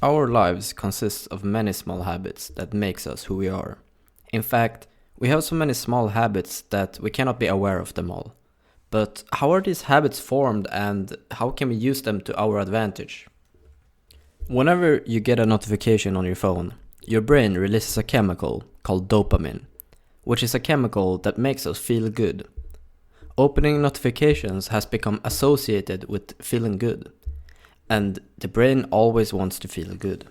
Our lives consist of many small habits that makes us who we are. In fact, we have so many small habits that we cannot be aware of them all. But how are these habits formed and how can we use them to our advantage? Whenever you get a notification on your phone, your brain releases a chemical called dopamine, which is a chemical that makes us feel good. Opening notifications has become associated with feeling good, and the brain always wants to feel good.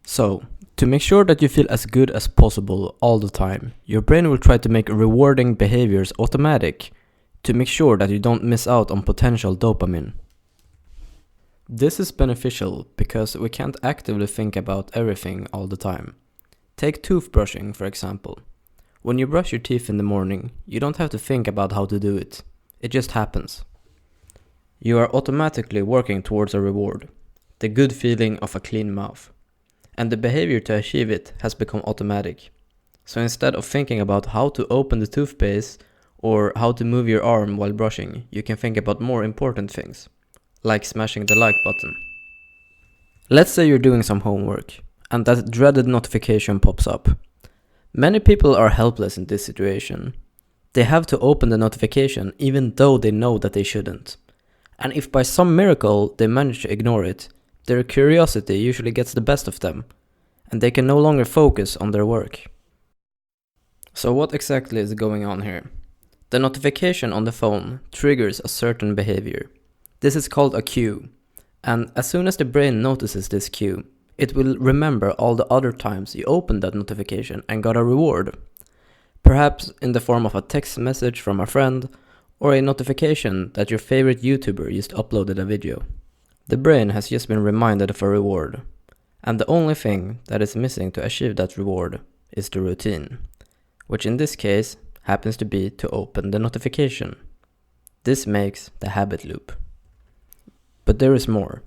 So, to make sure that you feel as good as possible all the time, your brain will try to make rewarding behaviors automatic to make sure that you don't miss out on potential dopamine. This is beneficial because we can't actively think about everything all the time. Take toothbrushing, for example. When you brush your teeth in the morning, you don't have to think about how to do it. It just happens. You are automatically working towards a reward, the good feeling of a clean mouth. And the behavior to achieve it has become automatic. So instead of thinking about how to open the toothpaste or how to move your arm while brushing, you can think about more important things, like smashing the like button. Let's say you're doing some homework, and that dreaded notification pops up. Many people are helpless in this situation. They have to open the notification even though they know that they shouldn't. And if by some miracle they manage to ignore it, their curiosity usually gets the best of them, and they can no longer focus on their work. So what exactly is going on here? The notification on the phone triggers a certain behavior. This is called a cue, and as soon as the brain notices this cue, it will remember all the other times you opened that notification and got a reward. Perhaps in the form of a text message from a friend, or a notification that your favorite YouTuber just uploaded a video. The brain has just been reminded of a reward, and the only thing that is missing to achieve that reward is the routine, which in this case happens to be to open the notification. This makes the habit loop. But there is more.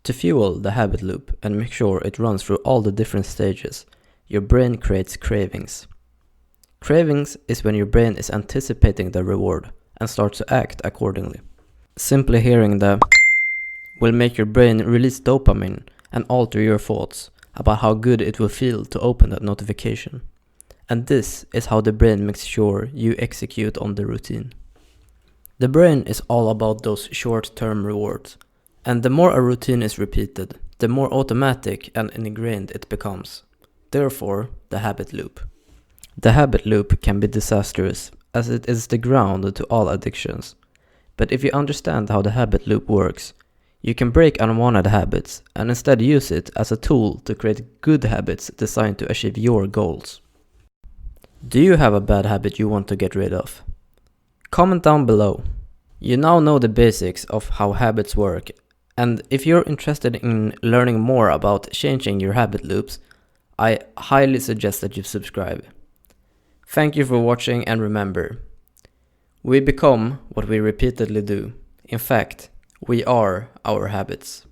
To fuel the habit loop and make sure it runs through all the different stages, your brain creates cravings. Cravings is when your brain is anticipating the reward and starts to act accordingly. Simply hearing the will make your brain release dopamine and alter your thoughts about how good it will feel to open that notification. And this is how the brain makes sure you execute on the routine. The brain is all about those short-term rewards, and the more a routine is repeated, the more automatic and ingrained it becomes. Therefore, the habit loop. The habit loop can be disastrous, as it is the ground to all addictions. But if you understand how the habit loop works, you can break unwanted habits and instead use it as a tool to create good habits designed to achieve your goals. Do you have a bad habit you want to get rid of? Comment down below. You now know the basics of how habits work, and if you're interested in learning more about changing your habit loops, I highly suggest that you subscribe. Thank you for watching, and remember, we become what we repeatedly do. In fact, we are our habits.